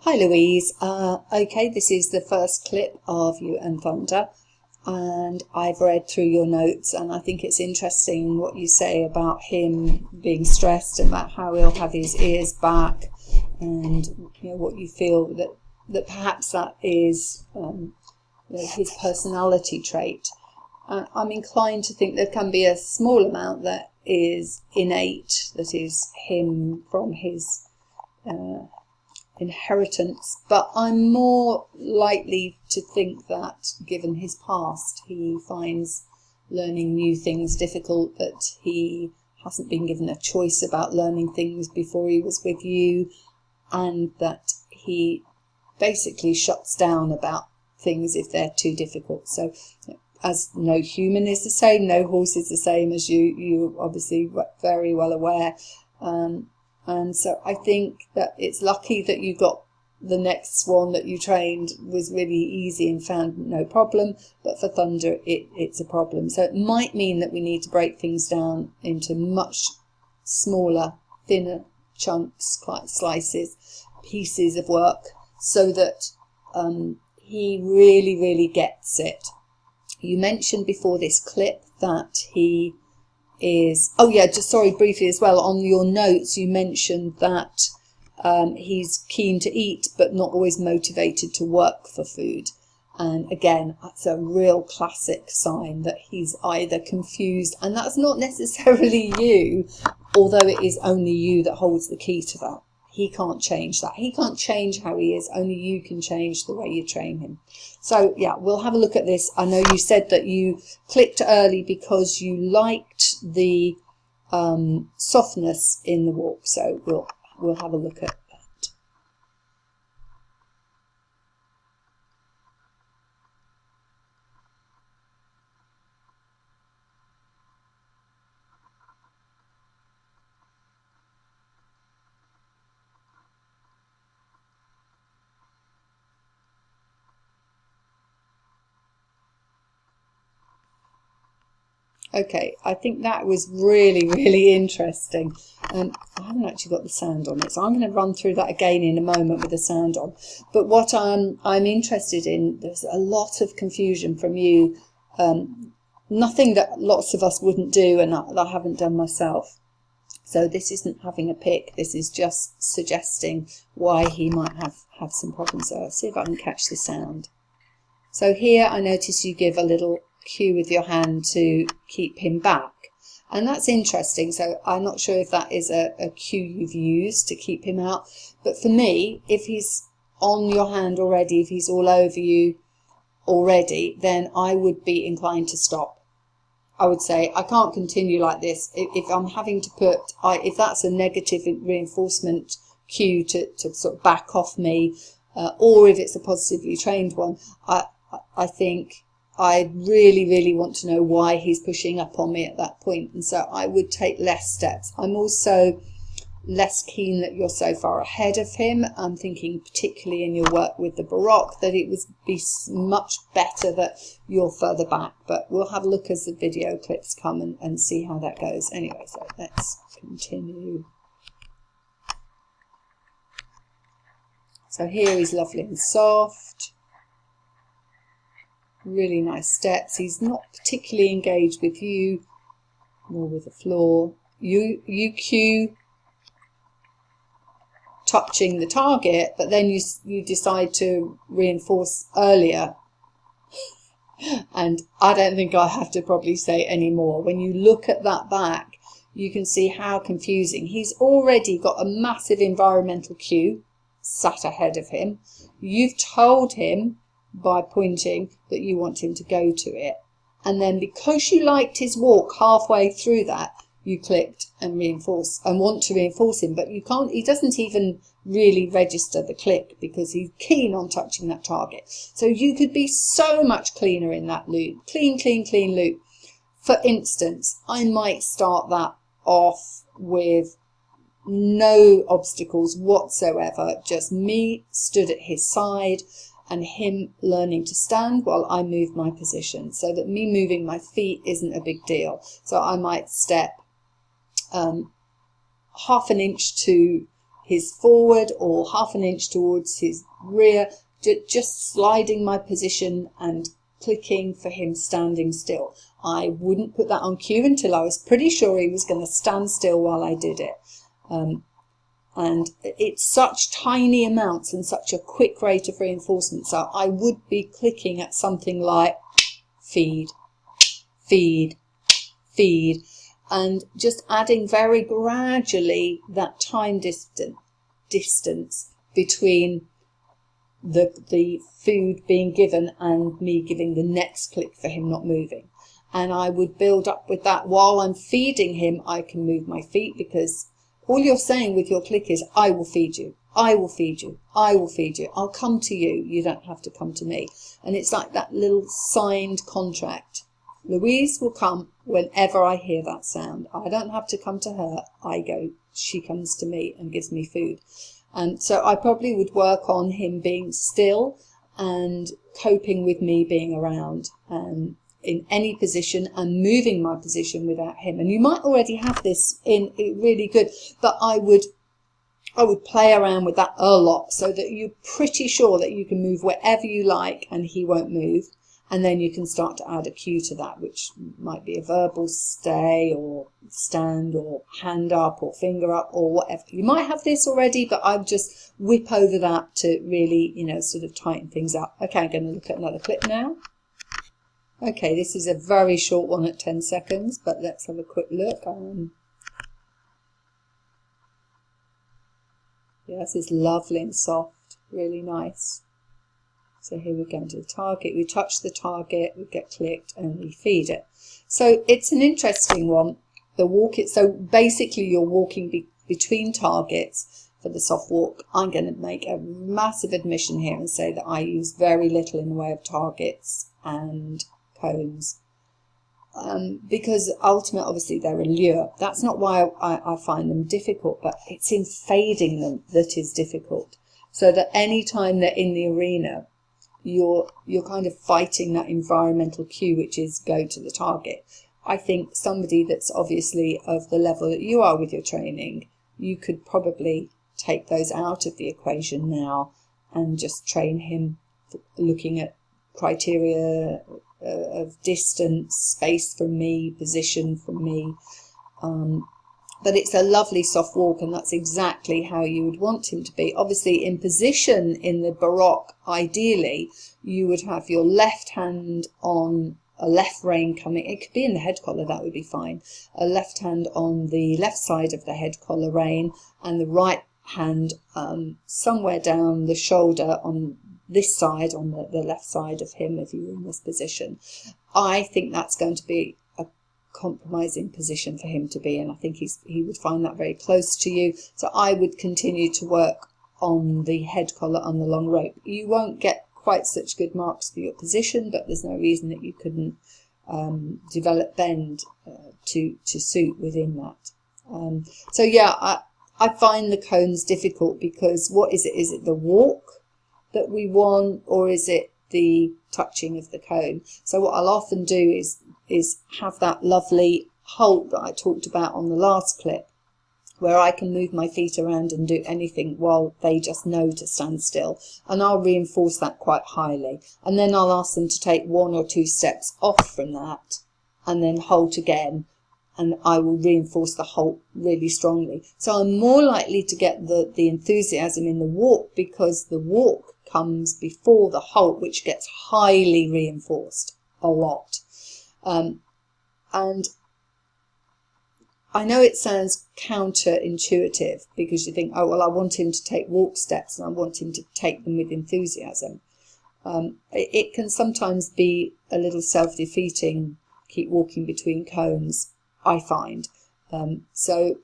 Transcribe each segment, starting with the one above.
Hi Louise, okay, this is the first clip of You and Thunder, and I've read through your notes, and I think it's interesting what you say about him being stressed and about how he'll have his ears back, and what you feel that perhaps that is his personality trait. I'm inclined to think there can be a small amount that is innate, that is him from his inheritance, but I'm more likely to think that given his past he finds learning new things difficult, that he hasn't been given a choice about learning things before he was with you, and that he basically shuts down about things if they're too difficult. So as no human is the same, no horse is the same, as you obviously very well aware. And so I think that it's lucky that you got the next swan that you trained was really easy and found no problem, but for Thunder it's a problem. So it might mean that we need to break things down into much smaller, thinner chunks, like slices, pieces of work, so that he really gets it. You mentioned before this clip that he is, just sorry, briefly as well, on your notes you mentioned that he's keen to eat but not always motivated to work for food, and again that's a real classic sign that he's either confused, and that's not necessarily you, although it is only you that holds the key to that. He can't change that. He can't change how he is. Only you can change the way you train him. So yeah, we'll have a look at this. I know you said that you clicked early because you liked the softness in the walk. So we'll have a look at that. Okay, I think that was really interesting. I haven't actually got the sound on it, so I'm going to run through that again in a moment with the sound on. But what I'm interested in, there's a lot of confusion from you, nothing that lots of us wouldn't do and I haven't done myself. So this isn't having a pick, this is just suggesting why he might have some problems. So I'll see if I can catch the sound. So here I notice you give a little cue with your hand to keep him back, and that's interesting. So I'm not sure if that is a cue you've used to keep him out, but for me, if he's on your hand already, if he's all over you already, then I would be inclined to stop. I would say I can't continue like this. If I'm having to put, if that's a negative reinforcement cue to sort of back off me, or if it's a positively trained one, I think I really want to know why he's pushing up on me at that point, and so I would take less steps. I'm also less keen that you're so far ahead of him. I'm thinking particularly in your work with the Baroque that it would be much better that you're further back, but we'll have a look as the video clips come and see how that goes. Anyway, so let's continue. So here he's lovely and soft. Really nice steps. He's not particularly engaged with you, more with the floor. You cue touching the target, but then you decide to reinforce earlier. And I don't think I have to probably say any more. When you look at that back, you can see how confusing. He's already got a massive environmental cue sat ahead of him. You've told him by pointing that you want him to go to it, and then because you liked his walk halfway through that, you clicked and want to reinforce him, but you can't. He doesn't even really register the click because he's keen on touching that target. So you could be so much cleaner in that loop. Clean loop. For instance, I might start that off with no obstacles whatsoever, just me stood at his side and him learning to stand while I move my position, so that me moving my feet isn't a big deal. So I might step half an inch to his forward or half an inch towards his rear, just sliding my position and clicking for him standing still. I wouldn't put that on cue until I was pretty sure he was going to stand still while I did it. And it's such tiny amounts and such a quick rate of reinforcement. So I would be clicking at something like feed, feed, feed, and just adding very gradually that time distance between the food being given and me giving the next click for him not moving. And I would build up with that. While I'm feeding him, I can move my feet, because all you're saying with your click is, I will feed you, I will feed you, I will feed you, I'll come to you, you don't have to come to me. And it's like that little signed contract. Louise will come whenever I hear that sound. I don't have to come to her, I go, she comes to me and gives me food. And so I probably would work on him being still and coping with me being around in any position and moving my position without him. And you might already have this in really good, but I would play around with that a lot so that you're pretty sure that you can move wherever you like and he won't move. And then you can start to add a cue to that, which might be a verbal stay or stand or hand up or finger up or whatever. You might have this already, but I would just whip over that to really, sort of tighten things up. Okay, I'm going to look at another clip now. Okay, this is a very short one at 10 seconds, but let's have a quick look. Yeah, this is lovely and soft, really nice. So here we're going to the target, we touch the target, we get clicked and we feed it. So it's an interesting one, the walk. So basically you're walking between targets for the soft walk. I'm going to make a massive admission here and say that I use very little in the way of targets and cones. Because ultimately, obviously, they're a lure. That's not why I find them difficult, but it's in fading them that is difficult. So that any time they're in the arena, you're kind of fighting that environmental cue, which is go to the target. I think somebody that's obviously of the level that you are with your training, you could probably take those out of the equation now and just train him looking at criteria of distance, space from me, position from me. But it's a lovely soft walk, and that's exactly how you would want him to be. Obviously, in position in the Baroque, ideally, you would have your left hand on a left rein coming. It could be in the head collar, that would be fine. A left hand on the left side of the head collar rein, and the right hand somewhere down the shoulder on this side, on the left side of him, if you're in this position. I think that's going to be a compromising position for him to be in. I think he would find that very close to you. So I would continue to work on the head collar on the long rope. You won't get quite such good marks for your position, but there's no reason that you couldn't develop bend to suit within that. So yeah, I find the cones difficult because what is it? Is it the walk that we want, or is it the touching of the cone? So what I'll often do is have that lovely halt that I talked about on the last clip, where I can move my feet around and do anything while they just know to stand still, and I'll reinforce that quite highly, and then I'll ask them to take 1 or 2 steps off from that and then halt again, and I will reinforce the halt really strongly. So I'm more likely to get the enthusiasm in the walk, because the walk comes before the halt, which gets highly reinforced a lot. And I know it sounds counterintuitive, because you think, oh, well, I want him to take walk steps and I want him to take them with enthusiasm. It can sometimes be a little self-defeating, keep walking between cones, I find. So,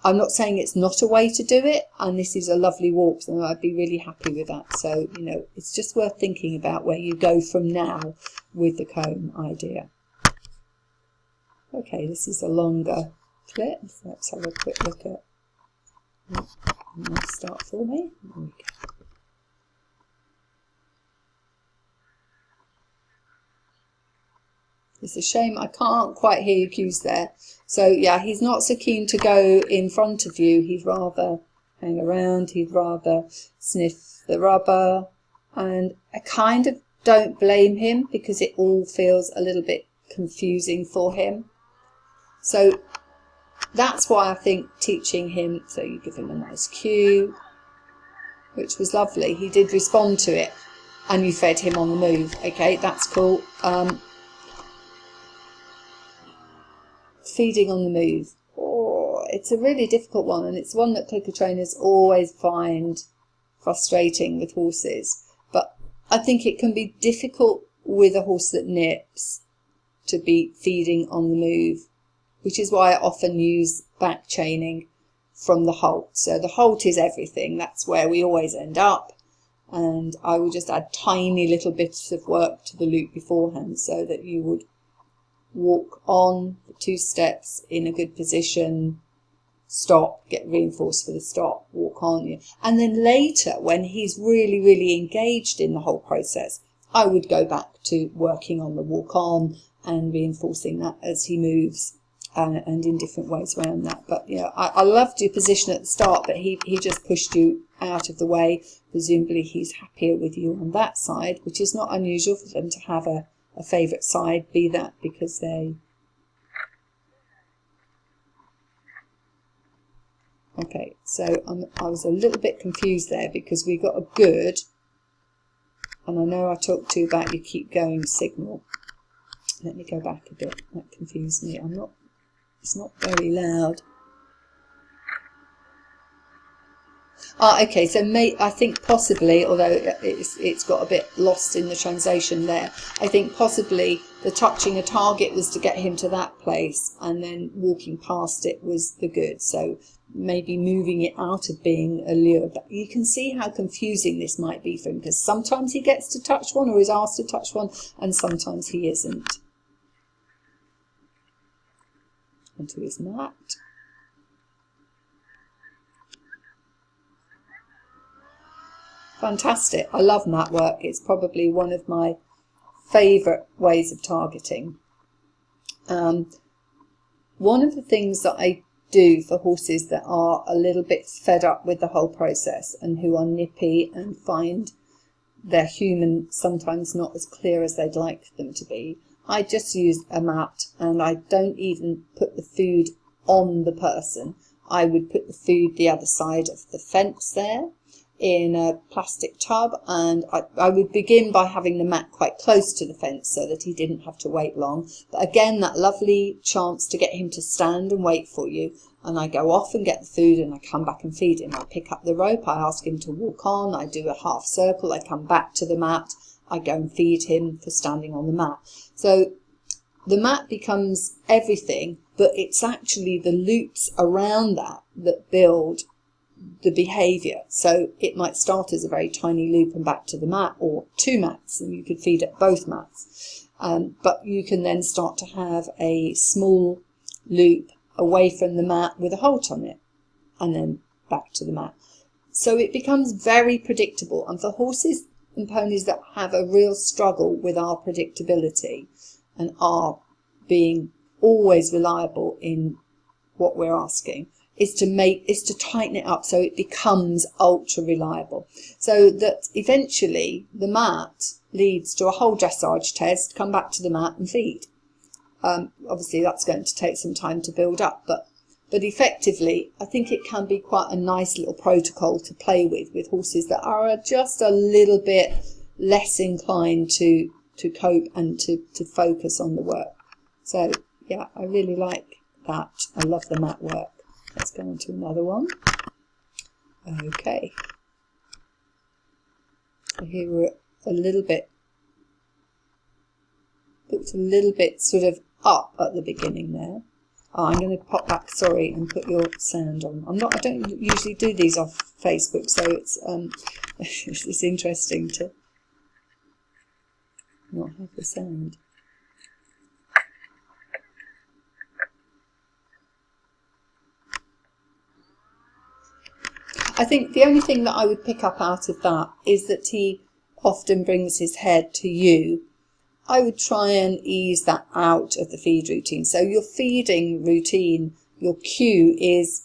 I'm not saying it's not a way to do it, and this is a lovely walk, so I'd be really happy with that. So, it's just worth thinking about where you go from now with the cone idea. Okay, this is a longer clip, so let's have a quick look at that start for me. There we go. It's a shame I can't quite hear your cues there. So yeah, he's not so keen to go in front of you. He'd rather hang around. He'd rather sniff the rubber. And I kind of don't blame him because it all feels a little bit confusing for him. So that's why I think teaching him, so you give him a nice cue, which was lovely. He did respond to it, and you fed him on the move. Okay, that's cool. Feeding on the move. Oh, it's a really difficult one, and it's one that clicker trainers always find frustrating with horses. But I think it can be difficult with a horse that nips to be feeding on the move, which is why I often use back chaining from the halt. So the halt is everything. That's where we always end up. And I will just add tiny little bits of work to the loop beforehand so that you would walk on the 2 steps in a good position, stop, get reinforced for the stop, walk on. And then later, when he's really, really engaged in the whole process, I would go back to working on the walk on and reinforcing that as he moves. And in different ways around that. But, you know, I loved your position at the start, but he just pushed you out of the way. Presumably he's happier with you on that side, which is not unusual for them to have a favourite side, be that because they... Okay, so I was a little bit confused there because we got a good, and I know I talked to you about your keep going signal. Let me go back a bit, that confused me. It's not very loud. Okay, so I think possibly, although it's got a bit lost in the translation there, I think possibly the touching a target was to get him to that place, and then walking past it was the good. So maybe moving it out of being a lure. But you can see how confusing this might be for him, because sometimes he gets to touch one or is asked to touch one, and sometimes he isn't. Onto his mat. Fantastic. I love mat work. It's probably one of my favourite ways of targeting. One of the things that I do for horses that are a little bit fed up with the whole process and who are nippy and find their human sometimes not as clear as they'd like them to be, I just use a mat, and I don't even put the food on the person. I would put the food the other side of the fence there in a plastic tub, and I would begin by having the mat quite close to the fence so that he didn't have to wait long. But again, that lovely chance to get him to stand and wait for you. And I go off and get the food, and I come back and feed him. I pick up the rope, I ask him to walk on, I do a half circle, I come back to the mat, I go and feed him for standing on the mat. So the mat becomes everything, but it's actually the loops around that build the behaviour. So it might start as a very tiny loop and back to the mat, or 2 mats, and you could feed at both mats. But you can then start to have a small loop away from the mat with a halt on it, and then back to the mat. So it becomes very predictable, and for horses and ponies that have a real struggle with our predictability and are being always reliable in what we're asking, is to tighten it up so it becomes ultra reliable, so that eventually the mat leads to a whole dressage test, come back to the mat and feed. Obviously that's going to take some time to build up, but effectively I think it can be quite a nice little protocol to play with horses that are just a little bit less inclined to cope and to focus on the work. So yeah, I really like that. I love the mat work. Let's go on to another one. Okay. So here we're a little bit, looked a little bit sort of up at the beginning there. Oh, I'm going to pop back, sorry, and put your sound on. I don't usually do these off Facebook, so it's it's interesting to not have the sound. I think the only thing that I would pick up out of that is that he often brings his head to you. I would try and ease that out of the feed routine. So your feeding routine, your cue is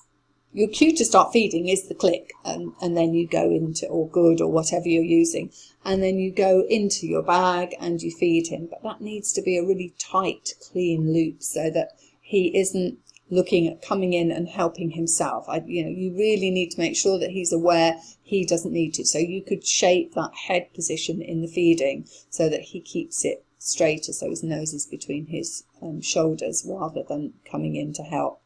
your cue to start feeding is the click, and then you go into, or good, or whatever you're using, and then you go into your bag and you feed him. But that needs to be a really tight, clean loop so that he isn't looking at coming in and helping himself. You really need to make sure that he's aware he doesn't need to. So you could shape that head position in the feeding so that he keeps it straighter, so his nose is between his shoulders rather than coming in to help,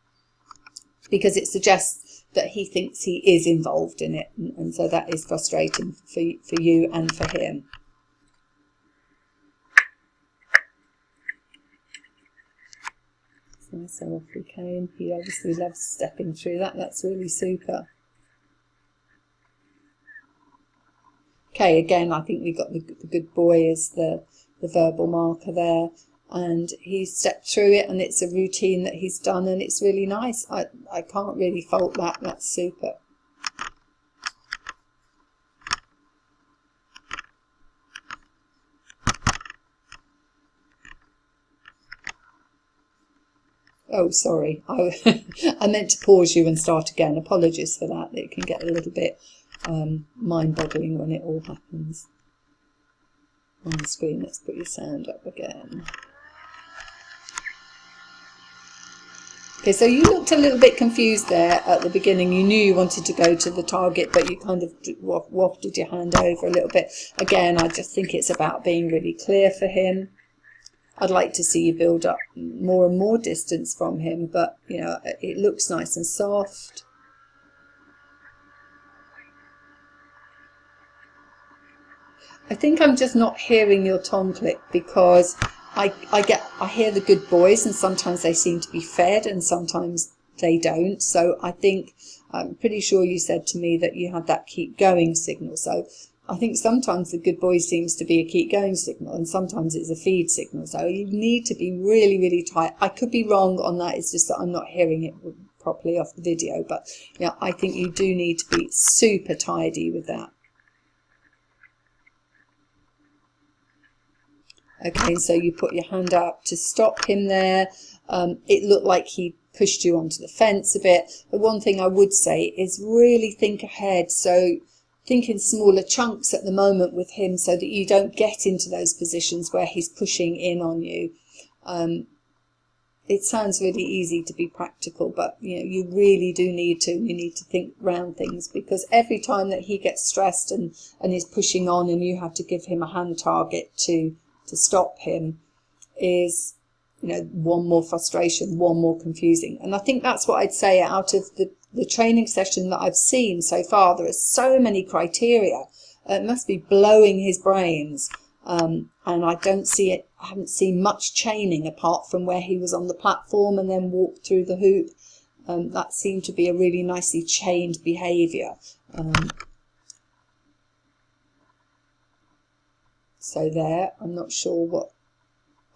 because it suggests that he thinks he is involved in it, and so that is frustrating for you and for him. So off he came. He obviously loves stepping through that. That's really super. Okay, again, I think we've got the good boy as the verbal marker there, and he's stepped through it, and it's a routine that he's done, and it's really nice. I can't really fault that. That's super. Oh, sorry, I meant to pause you and start again. Apologies for that. It can get a little bit mind-boggling when it all happens on the screen. Let's put your sound up again. Okay, so you looked a little bit confused there at the beginning. You knew you wanted to go to the target, but you kind of wafted your hand over a little bit. Again, I just think it's about being really clear for him. I'd like to see you build up more and more distance from him, but you know, it looks nice and soft. I think I'm just not hearing your tongue click, because I hear the good boys, and sometimes they seem to be fed and sometimes they don't. So I think, I'm pretty sure you said to me that you had that keep going signal. So I think sometimes the good boy seems to be a keep going signal, and sometimes it's a feed signal. So you need to be really, really tight. I could be wrong on that. It's just that I'm not hearing it properly off the video. But yeah, I think you do need to be super tidy with that. Okay, so you put your hand up to stop him there. It looked like he pushed you onto the fence a bit. The one thing I would say is really think ahead. So think in smaller chunks at the moment with him, so that you don't get into those positions where he's pushing in on you. It sounds really easy to be practical, but you know, you really do need to. You need to think round things, because every time that he gets stressed and is pushing on, and you have to give him a hand target to stop him, is, you know, one more frustration, one more confusing. And I think that's what I'd say out of the training session that I've seen so far. There are so many criteria. It must be blowing his brains. And I don't see it. I haven't seen much chaining apart from where he was on the platform and then walked through the hoop. That seemed to be a really nicely chained behaviour. So there, I'm not sure what.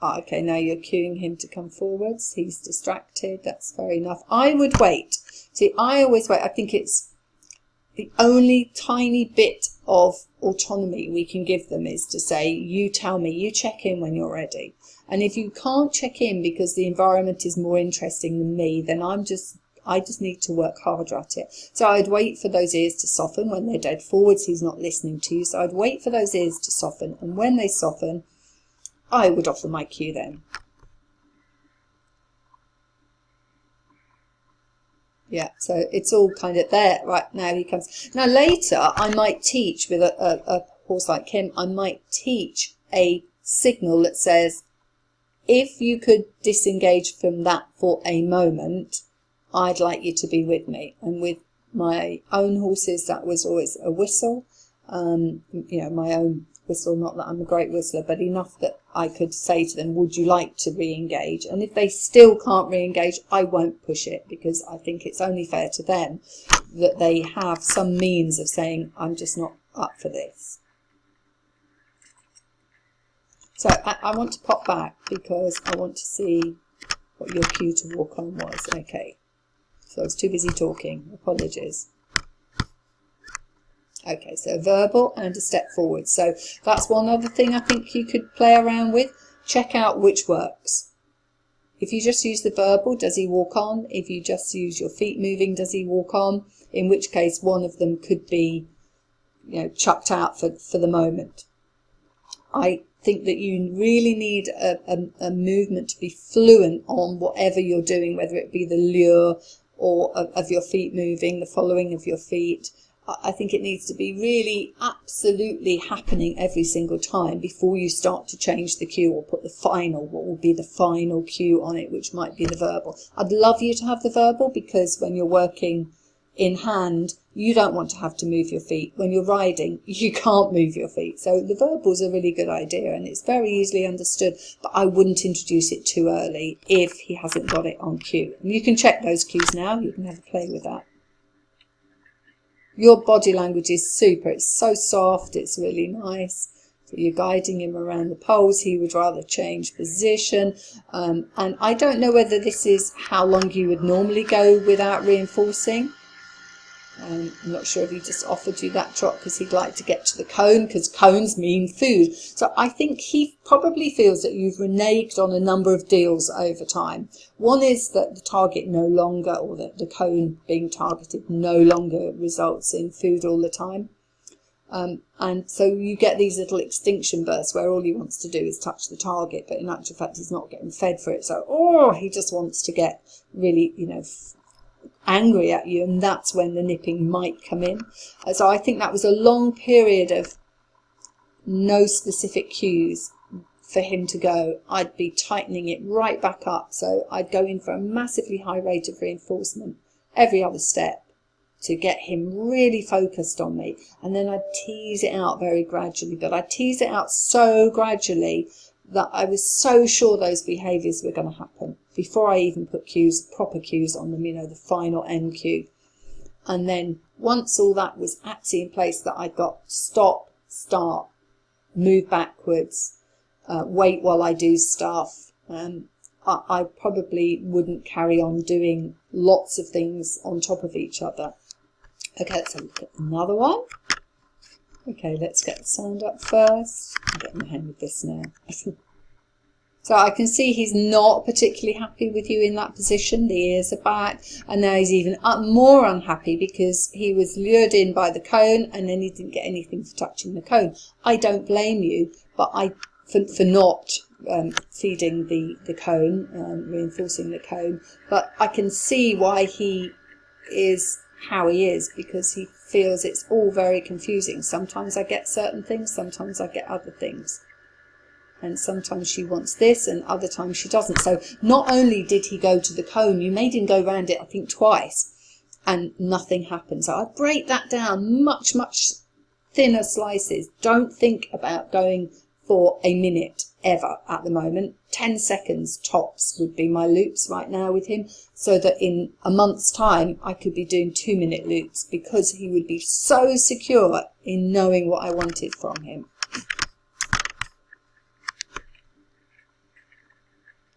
Okay, now you're cueing him to come forwards. He's distracted. That's fair enough. I would wait. See, I always wait. I think it's the only tiny bit of autonomy we can give them is to say, you tell me, you check in when you're ready. And if you can't check in because the environment is more interesting than me, then I just need to work harder at it. So I'd wait for those ears to soften. When they're dead forwards, he's not listening to you. So I'd wait for those ears to soften. And when they soften, I would offer my cue then. Yeah, so it's all kind of there. Right, now he comes. Now later, I might teach with a horse like him, I might teach a signal that says, if you could disengage from that for a moment, I'd like you to be with me. And with my own horses, that was always a whistle. You know, my own whistle, not that I'm a great whistler, but enough that I could say to them, would you like to re-engage? And if they still can't re-engage, I won't push it, because I think it's only fair to them that they have some means of saying, I'm just not up for this. So I want to pop back because I want to see what your cue to walk on was. Okay, so I was too busy talking. Apologies. Okay, so verbal and a step forward. So that's one other thing I think you could play around with. Check out which works. If you just use the verbal, does he walk on? If you just use your feet moving, does he walk on? In which case one of them could be, chucked out for the moment. I think that you really need a movement to be fluent on whatever you're doing, whether it be the lure or of your feet moving, the following of your feet. I think it needs to be really absolutely happening every single time before you start to change the cue or put what will be the final cue on it, which might be the verbal. I'd love you to have the verbal, because when you're working in hand, you don't want to have to move your feet. When you're riding, you can't move your feet. So the verbal is a really good idea, and it's very easily understood, but I wouldn't introduce it too early if he hasn't got it on cue. And you can check those cues now. You can have a play with that. Your body language is super. It's so soft. It's really nice. So you're guiding him around the poles. He would rather change position. And I don't know whether this is how long you would normally go without reinforcing. I'm not sure if he just offered you that trot because he'd like to get to the cone, because cones mean food. So I think he probably feels that you've reneged on a number of deals over time. One is that the target no longer, or that the cone being targeted no longer results in food all the time. And so you get these little extinction bursts where all he wants to do is touch the target, but in actual fact he's not getting fed for it. So, he just wants to get really, angry at you, and that's when the nipping might come in. So I think that was a long period of no specific cues for him to go. I'd be tightening it right back up, so I'd go in for a massively high rate of reinforcement every other step to get him really focused on me, and then I'd tease it out very gradually, but I'd tease it out so gradually that I was so sure those behaviours were going to happen before I even put proper cues on them, the final end cue. And then once all that was actually in place, that I got stop, start, move backwards, wait while I do stuff, I probably wouldn't carry on doing lots of things on top of each other. Okay, let's have a look at another one. Okay, let's get the sound up first. I'm getting my hand with this now. So I can see he's not particularly happy with you in that position. The ears are back, and now he's even more unhappy because he was lured in by the cone and then he didn't get anything for touching the cone. I don't blame you, but for not feeding the cone, reinforcing the cone, but I can see why he is how he is, because he feels it's all very confusing. Sometimes I get certain things, sometimes I get other things. And sometimes she wants this and other times she doesn't. So not only did he go to the cone, you made him go around it, I think, twice, and nothing happened. So I break that down much, much thinner slices. Don't think about going for a minute ever at the moment. 10 seconds tops would be my loops right now with him, so that in a month's time I could be doing 2-minute loops, because he would be so secure in knowing what I wanted from him.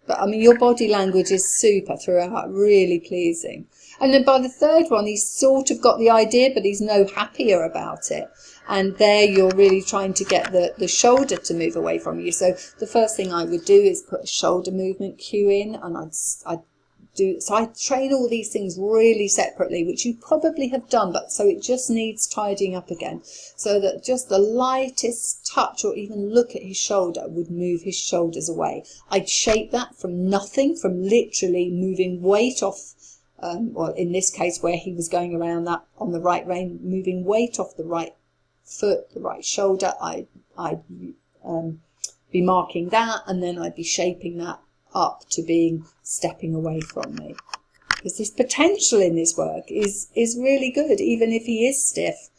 But I mean, your body language is super throughout, really pleasing. And then by the third one, he's sort of got the idea, but he's no happier about it. And there you're really trying to get the shoulder to move away from you. So the first thing I would do is put a shoulder movement cue in, and I train all these things really separately, which you probably have done, but so it just needs tidying up again, so that just the lightest touch or even look at his shoulder would move his shoulders away. I'd shape that from nothing, from literally moving weight off, well, in this case where he was going around that on the right rein, moving weight off the right foot, the right shoulder. I'd be marking that, and then I'd be shaping that up to being stepping away from me, because this potential in this work is really good, even if he is stiff,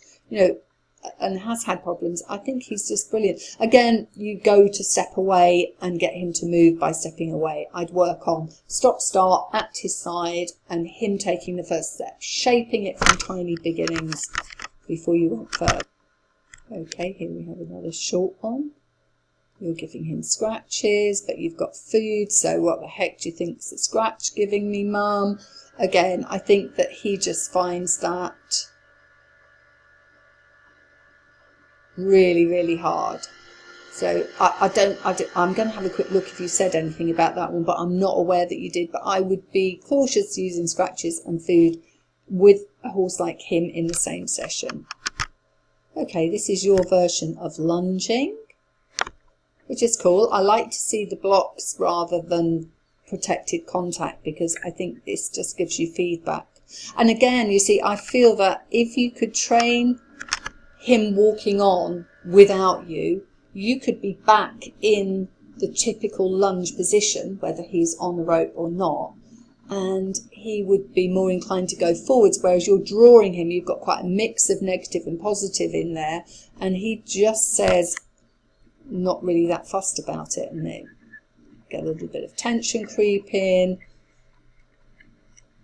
and has had problems. I think he's just brilliant. Again, you go to step away and get him to move by stepping away. I'd work on stop, start at his side and him taking the first step, shaping it from tiny beginnings before you went further. Okay, here we have another short one. You're giving him scratches, but you've got food, so what the heck do you think's the scratch giving me, Mum? Again, I think that he just finds that really, really hard. So I'm going to have a quick look if you said anything about that one, but I'm not aware that you did. But I would be cautious using scratches and food with a horse like him in the same session. Okay, this is your version of lunging, which is cool. I like to see the blocks rather than protected contact, because I think this just gives you feedback. And again, you see, I feel that if you could train him walking on without you, you could be back in the typical lunge position, whether he's on the rope or not, and he would be more inclined to go forwards, whereas you're drawing him, you've got quite a mix of negative and positive in there, and he just says not really that fussed about it, and they get a little bit of tension creep in,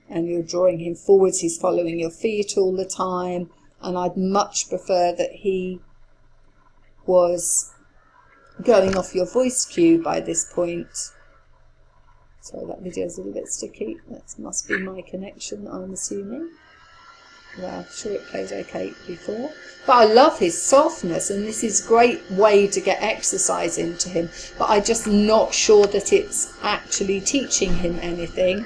and you're drawing him forwards, he's following your feet all the time, and I'd much prefer that he was going off your voice cue by this point. Sorry, that video's a little bit sticky. That must be my connection, I'm assuming. Yeah, I'm sure it plays okay before. But I love his softness, and this is a great way to get exercise into him. But I'm just not sure that it's actually teaching him anything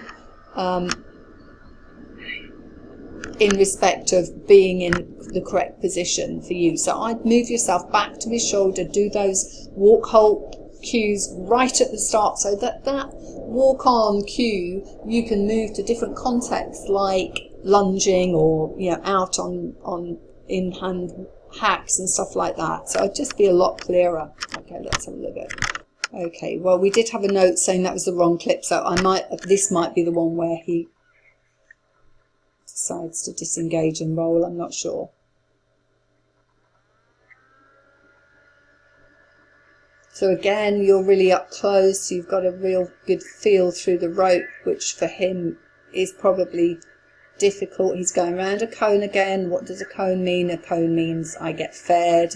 in respect of being in the correct position for you. So I'd move yourself back to his shoulder, do those walk halt cues right at the start, so that walk on cue you can move to different contexts like lunging or out on in hand hacks and stuff like that. So I'd just be a lot clearer. Okay, let's have a look at it. Okay, well, we did have a note saying that was the wrong clip, so this might be the one where he decides to disengage and roll. I'm not sure. So again, you're really up close, you've got a real good feel through the rope, which for him is probably difficult. He's going around a cone again. What does a cone mean? A cone means I get fed.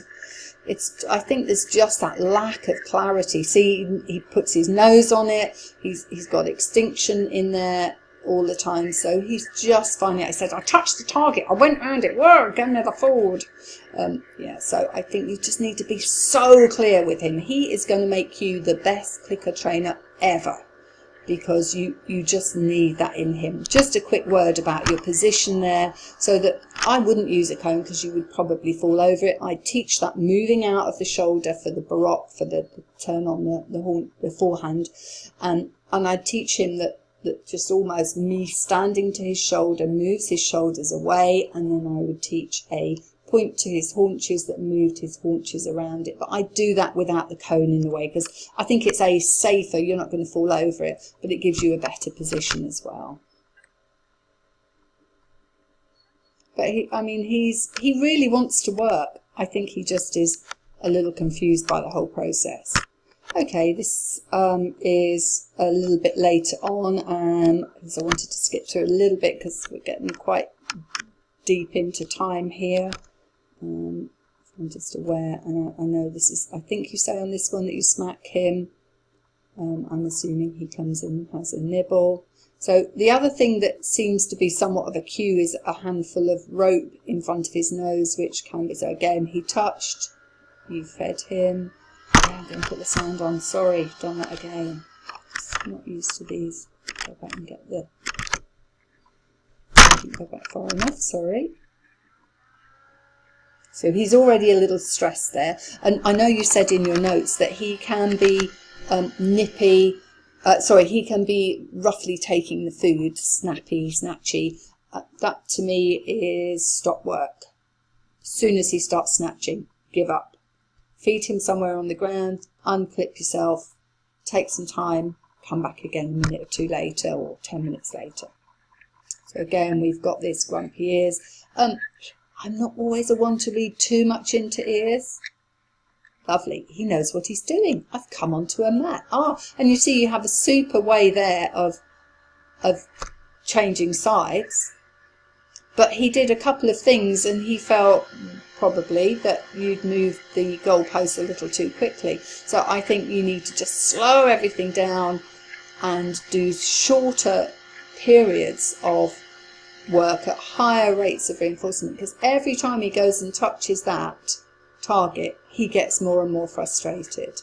I think there's just that lack of clarity. See, he puts his nose on it, he's got extinction in there all the time, so he's just finding out. He says, I touched the target, I went around it, whoa, go never forward. So I think you just need to be so clear with him. He is going to make you the best clicker trainer ever, because you just need that in him. Just a quick word about your position there, so that I wouldn't use a cone because you would probably fall over it. I teach that moving out of the shoulder for the baroque, for the turn on the forehand, and I teach him that just almost me standing to his shoulder moves his shoulders away, and then I would teach a point to his haunches that moved his haunches around it. But I do that without the cone in the way, because I think it's safer, you're not going to fall over it, but it gives you a better position as well. But he really wants to work. I think he just is a little confused by the whole process. Okay, this is a little bit later on, because I wanted to skip through a little bit because we're getting quite deep into time here. I'm just aware, and I know this is, I think you say on this one that you smack him. I'm assuming he comes in and has a nibble. So the other thing that seems to be somewhat of a cue is a handful of rope in front of his nose, which can be, so again, he touched, you fed him. I'm going to put the sound on, sorry, done that again. I'm not used to these. Go back and get the, I didn't go back far enough, sorry. So he's already a little stressed there. And I know you said in your notes that he can be nippy, he can be roughly taking the food, snappy, snatchy. That to me is stop work. As soon as he starts snatching, give up. Feed him somewhere on the ground, unclip yourself, take some time, come back again a minute or two later, or 10 minutes later. So again, we've got this grumpy ears. I'm not always a one to read too much into ears. Lovely, he knows what he's doing. I've come onto a mat. And you see you have a super way there of changing sides. But he did a couple of things and he felt probably that you'd moved the goalpost a little too quickly. So I think you need to just slow everything down and do shorter periods of work at higher rates of reinforcement, because every time he goes and touches that target, he gets more and more frustrated.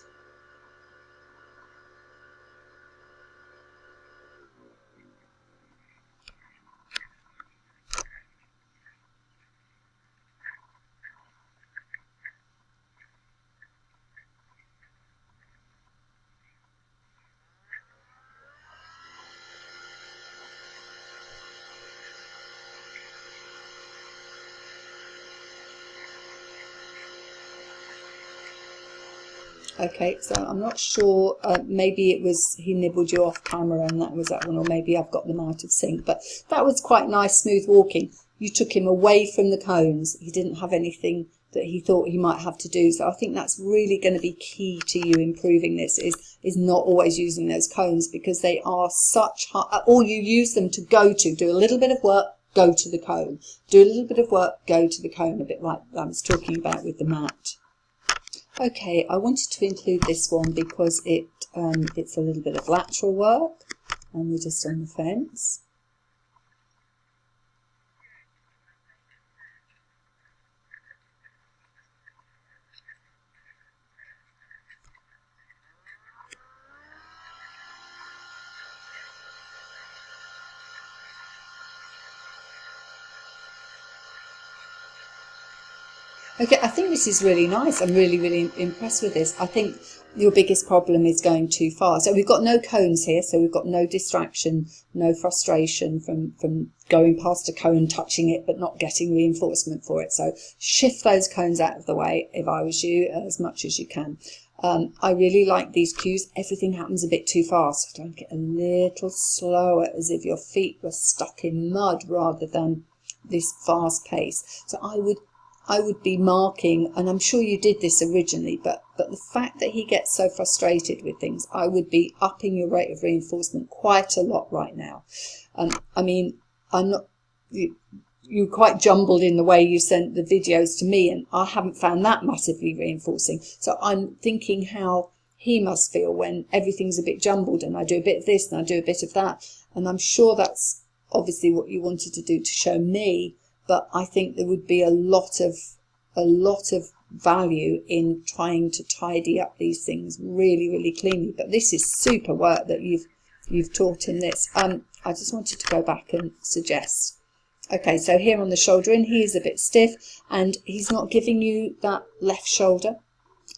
Okay, so I'm not sure, maybe it was he nibbled you off camera and that was that one, or maybe I've got them out of sync, but that was quite nice, smooth walking. You took him away from the cones. He didn't have anything that he thought he might have to do, so I think that's really going to be key to you improving this, is not always using those cones, because they are such hard, or you use them to go to, do a little bit of work, go to the cone, do a little bit of work, go to the cone, a bit like I was talking about with the mat. Okay, I wanted to include this one because it's a little bit of lateral work, and we're just on the fence. Okay, I think this is really nice. I'm really, really impressed with this. I think your biggest problem is going too far. So we've got no cones here, so we've got no distraction, no frustration from going past a cone, touching it, but not getting reinforcement for it. So shift those cones out of the way, if I was you, as much as you can. I really like these cues. Everything happens a bit too fast. Don't get a little slower, as if your feet were stuck in mud rather than this fast pace. So I would be marking, and I'm sure you did this originally, but the fact that he gets so frustrated with things, I would be upping your rate of reinforcement quite a lot right now. I mean, I'm not, you're quite jumbled in the way you sent the videos to me, and I haven't found that massively reinforcing. So I'm thinking how he must feel when everything's a bit jumbled and I do a bit of this and I do a bit of that. And I'm sure that's obviously what you wanted to do to show me. But I think there would be a lot of value in trying to tidy up these things really, really cleanly. But this is super work that you've taught in this. I just wanted to go back and suggest. Okay, so here on the shoulder in, he is a bit stiff and he's not giving you that left shoulder.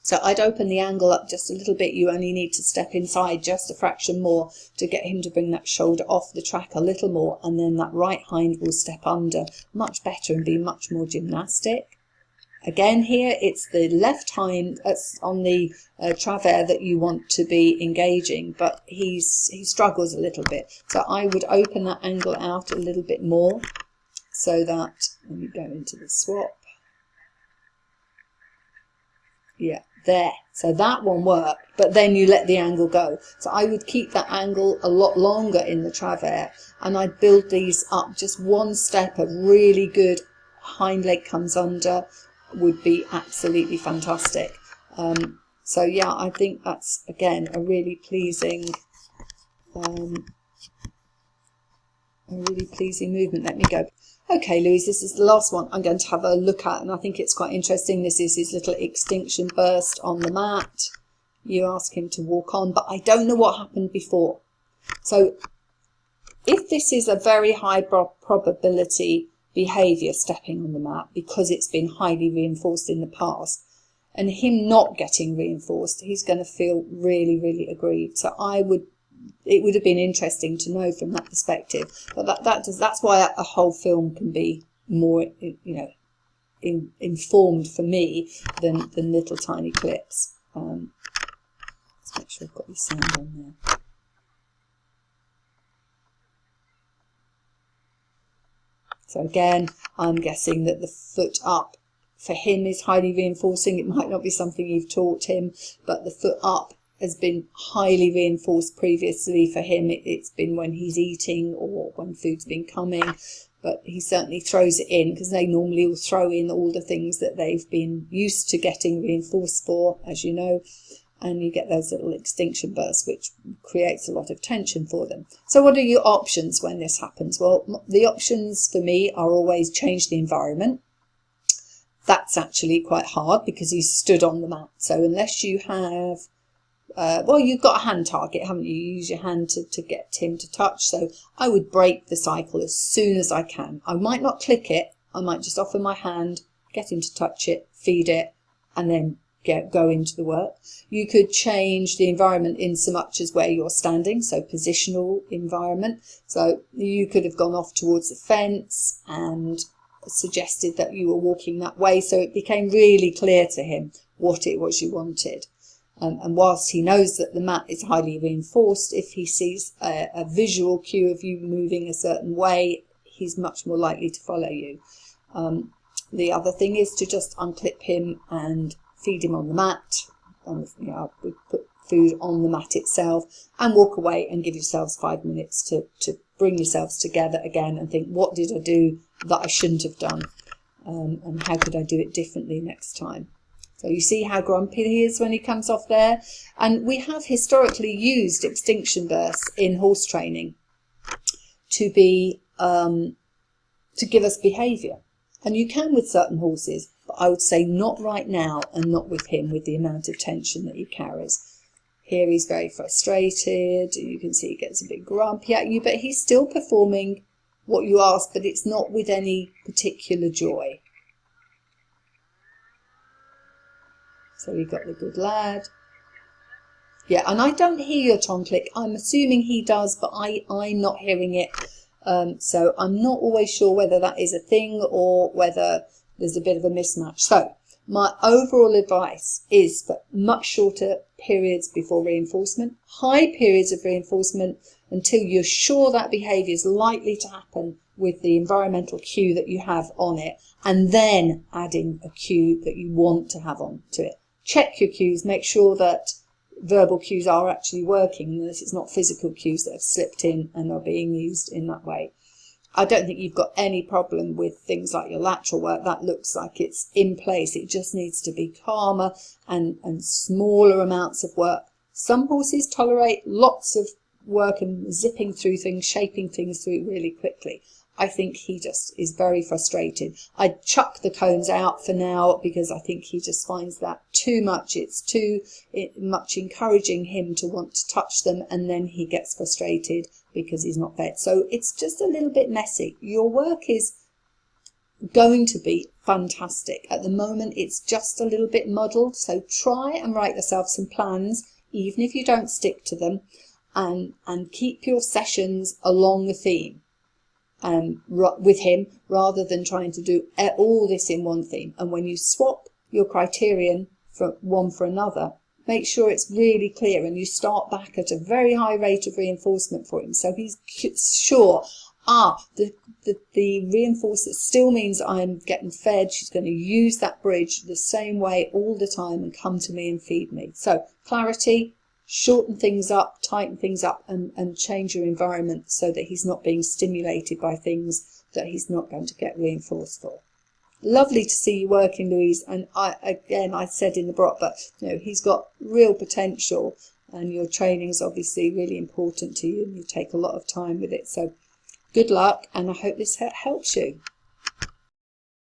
So I'd open the angle up just a little bit. You only need to step inside just a fraction more to get him to bring that shoulder off the track a little more, and then that right hind will step under much better and be much more gymnastic. Again here, it's the left hind that's on the travers that you want to be engaging, but he struggles a little bit. So I would open that angle out a little bit more so that, when you go into the swap, yeah, there. So that one worked, but then you let the angle go. So I would keep that angle a lot longer in the travers, and I'd build these up just one step. A really good hind leg comes under would be absolutely fantastic. So yeah, I think that's, again, a really pleasing movement. Let me go. Okay, Louise, this is the last one I'm going to have a look at, and I think it's quite interesting. This is his little extinction burst on the mat. You ask him to walk on, but I don't know what happened before. So if this is a very high probability behaviour, stepping on the mat, because it's been highly reinforced in the past, and him not getting reinforced, he's going to feel really, really aggrieved. So it would have been interesting to know from that perspective. But that's why a whole film can be more, informed for me than little tiny clips. Let's make sure I've got the sound on there. So again, I'm guessing that the foot up for him is highly reinforcing. It might not be something you've taught him, but the foot up has been highly reinforced previously for him. It's been when he's eating or when food's been coming, but he certainly throws it in, because they normally will throw in all the things that they've been used to getting reinforced for, as you know, and you get those little extinction bursts, which creates a lot of tension for them. So what are your options when this happens? Well, the options for me are always change the environment. That's actually quite hard because he's stood on the mat. So unless you have, well, you've got a hand target, haven't you? You use your hand to get him to touch. So I would break the cycle as soon as I can. I might not click it. I might just offer my hand, get him to touch it, feed it, and then go into the work. You could change the environment in so much as where you're standing, so positional environment. So you could have gone off towards the fence and suggested that you were walking that way, so it became really clear to him what it was you wanted. And whilst he knows that the mat is highly reinforced, if he sees a visual cue of you moving a certain way, he's much more likely to follow you. The other thing is to just unclip him and feed him on the mat. We put food on the mat itself and walk away and give yourselves 5 minutes to bring yourselves together again and think, what did I do that I shouldn't have done? And how could I do it differently next time? So you see how grumpy he is when he comes off there. And we have historically used extinction bursts in horse training to be to give us behaviour. And you can with certain horses, but I would say not right now and not with him, with the amount of tension that he carries. Here he's very frustrated. You can see he gets a bit grumpy at you, but he's still performing what you ask, but it's not with any particular joy. So we got the good lad. Yeah, and I don't hear your tongue click. I'm assuming he does, but I'm not hearing it. So I'm not always sure whether that is a thing or whether there's a bit of a mismatch. So my overall advice is for much shorter periods before reinforcement, high periods of reinforcement until you're sure that behaviour is likely to happen with the environmental cue that you have on it, and then adding a cue that you want to have on to it. Check your cues, make sure that verbal cues are actually working, and that it's not physical cues that have slipped in and are being used in that way. I don't think you've got any problem with things like your lateral work. That looks like it's in place. It just needs to be calmer and smaller amounts of work. Some horses tolerate lots of work and zipping through things, shaping things through really quickly. I think he just is very frustrated. I'd chuck the cones out for now because I think he just finds that too much. It's too much encouraging him to want to touch them, and then he gets frustrated because he's not fed. So it's just a little bit messy. Your work is going to be fantastic. At the moment it's just a little bit muddled, so try and write yourself some plans, even if you don't stick to them, and keep your sessions along the theme. With him, rather than trying to do all this in one theme. And when you swap your criterion from one for another, make sure it's really clear and you start back at a very high rate of reinforcement for him, so he's sure, the reinforcement still means I'm getting fed. She's going to use that bridge the same way all the time and come to me and feed me. So clarity, shorten things up, tighten things up, and change your environment so that he's not being stimulated by things that he's not going to get reinforced for. Lovely to see you working, Louise. And I said in the Brock, but he's got real potential, and your training is obviously really important to you, and you take a lot of time with it. So good luck, and I hope this helps you.